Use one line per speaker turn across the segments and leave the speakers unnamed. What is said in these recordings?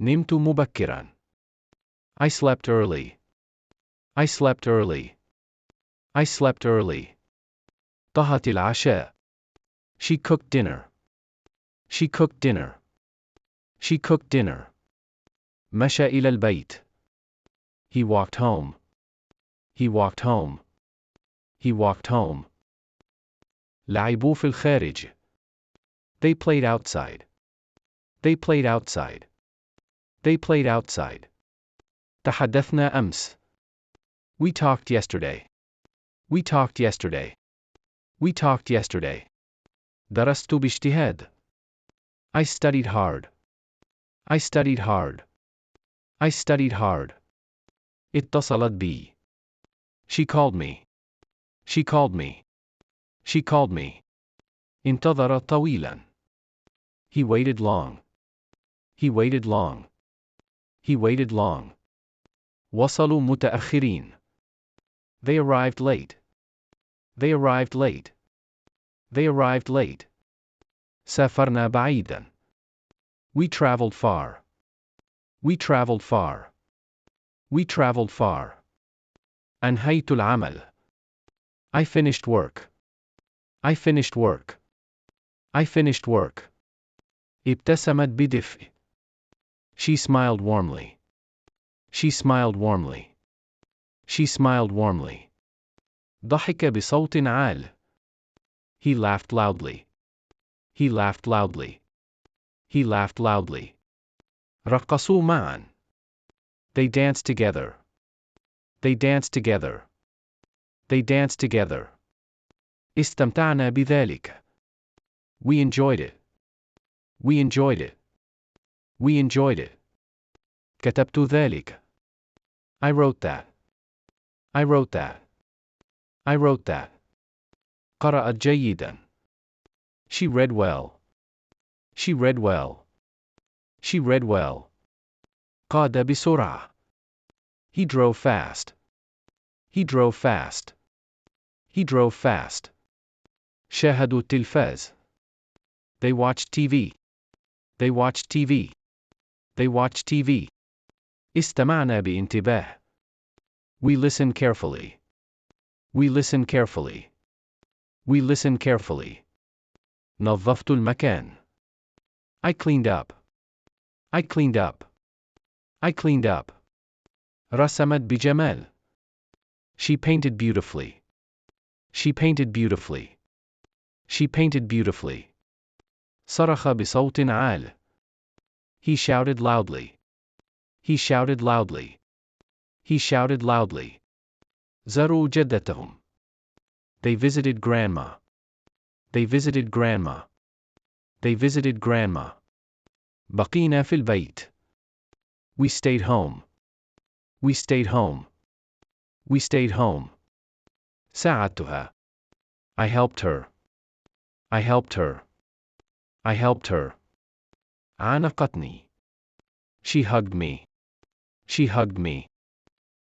نمت مبكرا. I slept early. I slept early. I slept early. طهت العشاء. She cooked dinner. She cooked dinner. She cooked dinner. مشى إلى البيت. He walked home. He walked home. He walked home. لعبوا في الخارج. They played outside. They played outside. They played outside. تحدثنا أمس. We talked yesterday. We talked yesterday. We talked yesterday. درست باجتهاد. I studied hard. I studied hard. I studied hard. اتصلت بي. She called me. She called me. She called me. انتظر طويلا. He waited long. He waited long. He waited long. وصلوا متأخرين. They arrived late. They arrived late. They arrived late. سافرنا بعيدا. We traveled far. We traveled far. We traveled far. أنهيت العمل. I finished work. I finished work. I finished work. ابتسمت بدفء. She smiled warmly. She smiled warmly. She smiled warmly. ضحك بصوت عال. He laughed loudly. He laughed loudly. He laughed loudly. رقصوا معا. They danced together. They danced together. They danced together. استمتعنا بذلك. We enjoyed it. We enjoyed it. We enjoyed it. كتبت ذلك. I wrote that. I wrote that. I wrote that. قرأت جيدا. She read well. She read well. She read well. قاد بسرعة. He drove fast. He drove fast. He drove fast. شاهدوا التلفاز. They watched TV. They watched TV. They watched TV. استمعنا بانتباه. We listened carefully. We listened carefully. We listened carefully. نظفت المكان. I cleaned up. I cleaned up. I cleaned up. رسمت بجمال. She painted beautifully. She painted beautifully. She painted beautifully. صرخ بصوت عال. He shouted loudly. He shouted loudly. He shouted loudly. زاروا جدتهم. They visited grandma. They visited grandma. They visited grandma. بقينا في البيت. We stayed home. We stayed home. We stayed home. ساعدتها. I helped her. I helped her. I helped her. عانقتني. She hugged me. She hugged me.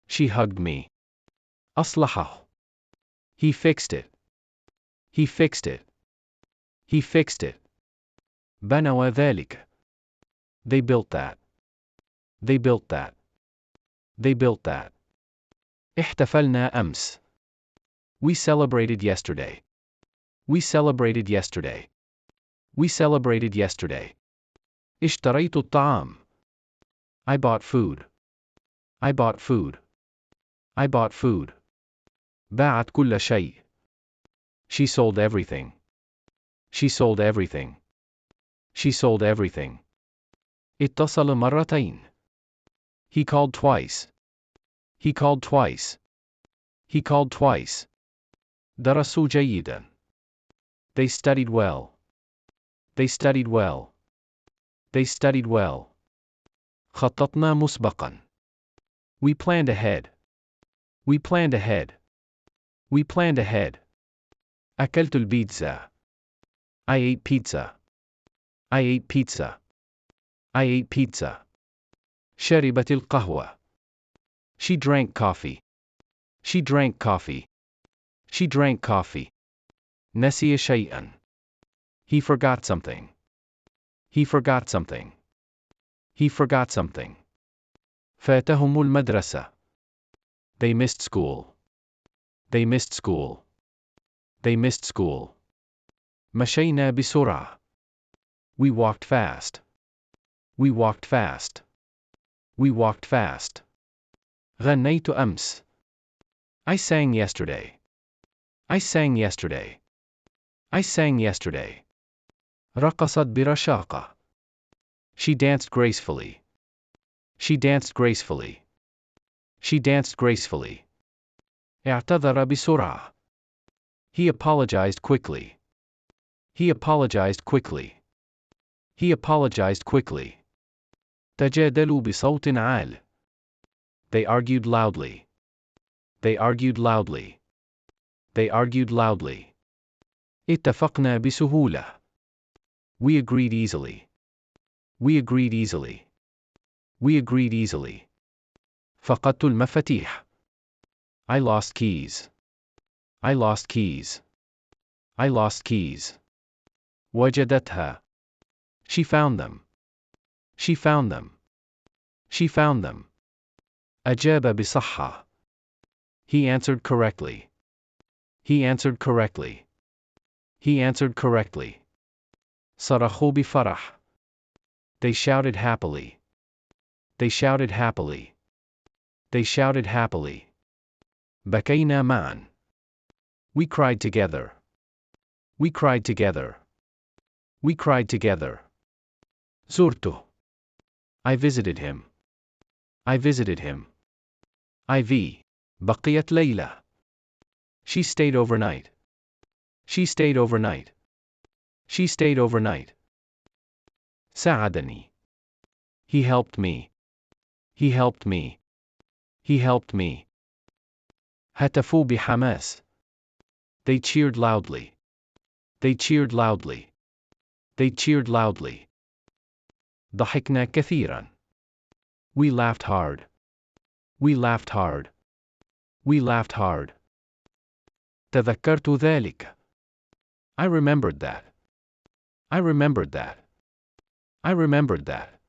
She hugged me. أصلحه. He fixed it. He fixed it. He fixed it. بنوا ذلك. They built that. They built that. They built that. احتفلنا أمس. We celebrated yesterday. We celebrated yesterday. We celebrated yesterday. اشتريت الطعام. I bought food. I bought food. I bought food. باعت كل شيء. She sold everything. She sold everything. She sold everything. اتصل مرتين. He called twice. He called twice. He called twice. درسوا جيدا. They studied well. They studied well. They studied well. خططنا مسبقا. We planned ahead. We planned ahead. We planned ahead. أكلت البيتزا. I ate pizza. I ate pizza. I ate pizza. شربت القهوة. She drank coffee. She drank coffee. She drank coffee. نسي شيئا. He forgot something. He forgot something. He forgot something. فاتهم المدرسة. They missed school. They missed school. They missed school. مشينا بسرعة. We walked fast. We walked fast. We walked fast. غنيت أمس. I sang yesterday. I sang yesterday. I sang yesterday. رقصت برشاقة. She danced gracefully. She danced gracefully. She danced gracefully. اعتذر بسرعة. He apologized quickly. He apologized quickly. He apologized quickly. تجادلوا بصوت عال. They argued loudly. They argued loudly. They argued loudly. اتفقنا بسهولة. We agreed easily. We agreed easily. We agreed easily. فقدت المفاتيح. I lost keys. I lost keys. I lost keys. وجدتها. She found them. She found them. She found them. أجاب بصحة. He answered correctly. He answered correctly. He answered correctly. صرخوا بفرح. They shouted happily. They shouted happily. They shouted happily. بكينا معا. We cried together. We cried together. We cried together. زرته. I visited him. I visited him. IV. بقيت ليلة. She stayed overnight. She stayed overnight. She stayed overnight. ساعدني. He helped me. He helped me. He helped me. هتفوا بحماس. They cheered loudly. They cheered loudly. They cheered loudly. ضحكنا كثيرا. We laughed hard. We laughed hard. We laughed hard. تذكرت ذلك. I remembered that. I remembered that. I remembered that.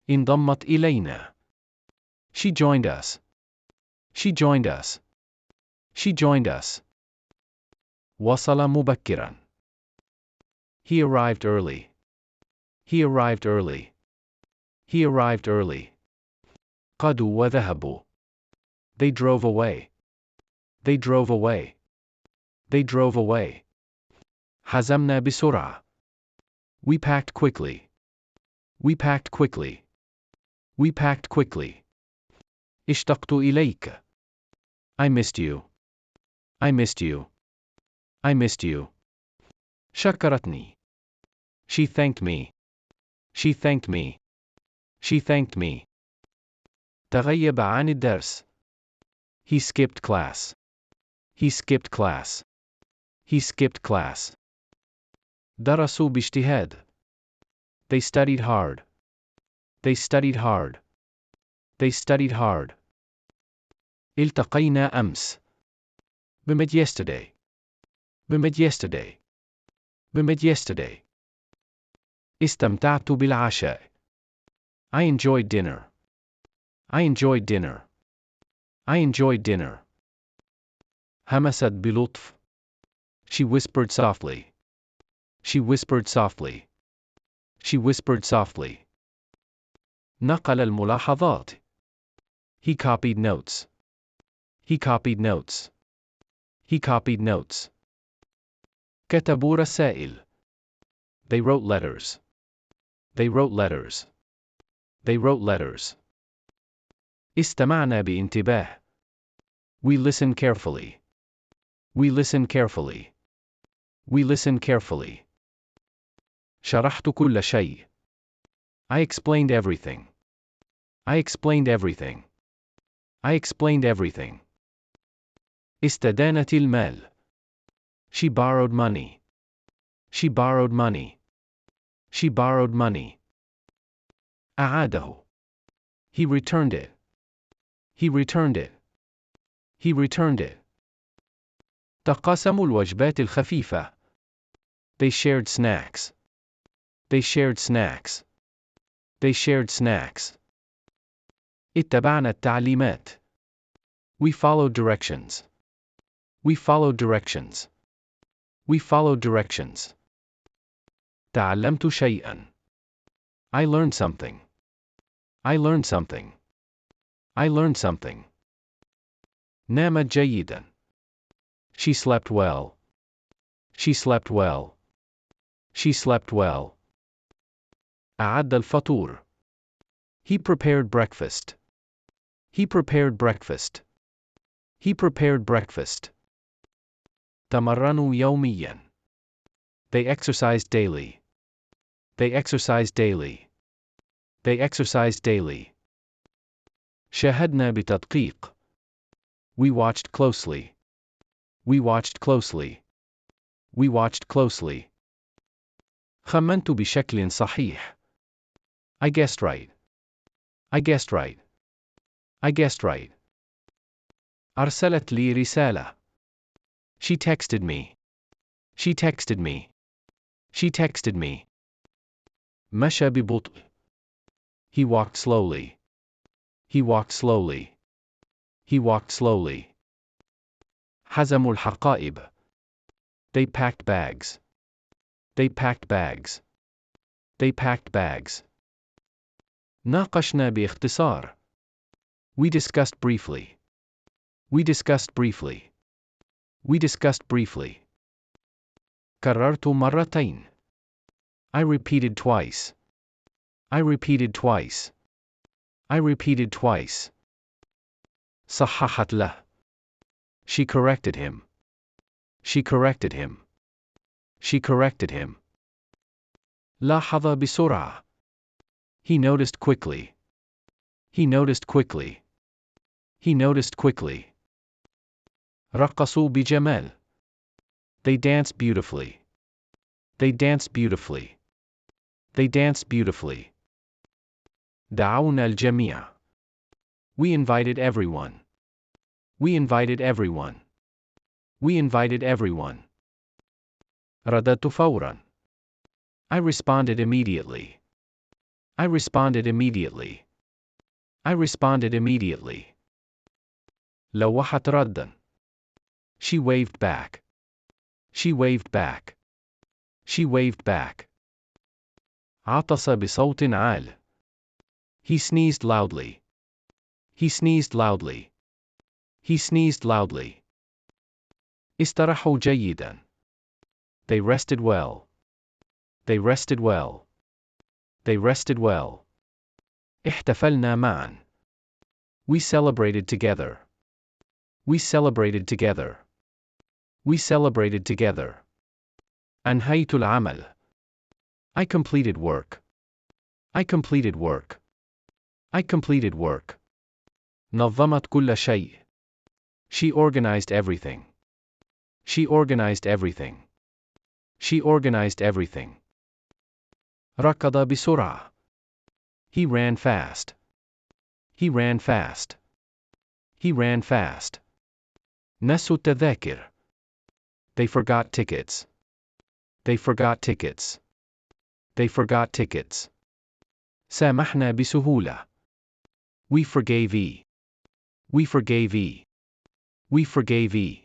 انضمت إلينا. She joined us. She joined us. She joined us. وصل مبكرا. He arrived early. He arrived early. He arrived early. قادوا وذهبوا. They drove away. They drove away. They drove away. حزمنا بسرعة. We packed quickly. We packed quickly. We packed quickly. اشتقت إليك. I missed you. I missed you. I missed you. شكرتني. She thanked me. She thanked me. She thanked me. تغيب عن الدرس. He skipped class. He skipped class. He skipped class. درسوا باجتهاد. They studied hard. They studied hard. They studied hard. التقينا أمس. We met yesterday. We met yesterday. We met yesterday. استمتعت بالعشاء. I enjoyed dinner. I enjoyed dinner. I enjoyed dinner. همست بلطف. She whispered softly. She whispered softly. She whispered softly. نقل الملاحظات. He copied notes. He copied notes. He copied notes. كتبوا رسائل. They wrote letters. They wrote letters. They wrote letters. استمعنا بانتباه. We listened carefully. We listened carefully. We listened carefully. شرحت كل شيء. I explained everything. I explained everything. I explained everything. استدانت المال. She borrowed money. She borrowed money. She borrowed money. أعاده. He returned it. He returned it. He returned it. تقاسموا الوجبات الخفيفة. They shared snacks. They shared snacks. They shared snacks. اتبعنا التعليمات. We followed directions. We followed directions. We followed directions. تعلمت شيئا. I learned something. I learned something. I learned something. نامت جيدا. She slept well. She slept well. She slept well. أعد الفطور. He prepared breakfast. He prepared breakfast. He prepared breakfast. تمرنوا يوميا. They exercised daily. They exercised daily. They exercised daily. شاهدنا بتدقيق. We watched closely. We watched closely. We watched closely. خمنت بشكل صحيح. I guessed right. I guessed right. I guessed right. أرسلت لي رسالة. She texted me. She texted me. She texted me. مشى ببطء. He walked slowly. He walked slowly. He walked slowly. حزموا الحقائب. They packed bags. They packed bags. They packed bags. ناقشنا باختصار. We discussed briefly. We discussed briefly. We discussed briefly. كررت مرتين. I repeated twice. I repeated twice. I repeated twice. صححت له. She corrected him. She corrected him. She corrected him. لاحظ بسرعة. He noticed quickly. He noticed quickly. He noticed quickly. رقصوا بجمال. They danced beautifully. They danced beautifully. They danced beautifully. دعونا الجميع. We invited everyone. We invited everyone. We invited everyone. رددت فوراً. I responded immediately. I responded immediately. I responded immediately. لوحت رداً. She waved back. She waved back. She waved back. عطس بصوت عال. He sneezed loudly. He sneezed loudly. He sneezed loudly. استراحوا جيداً. They rested well. They rested well. They rested well. احتفلنا معاً. We celebrated together. We celebrated together. We celebrated together. أنهيت العمل. I completed work. I completed work. I completed work. نظمت كل شيء. She organized everything. She organized everything. She organized everything. ركض بسرعة. He ran fast. He ran fast. He ran fast. نسوا التذاكر. They forgot tickets. They forgot tickets. They forgot tickets. سامحنا بسهولة. We forgave. We forgave. We forgave.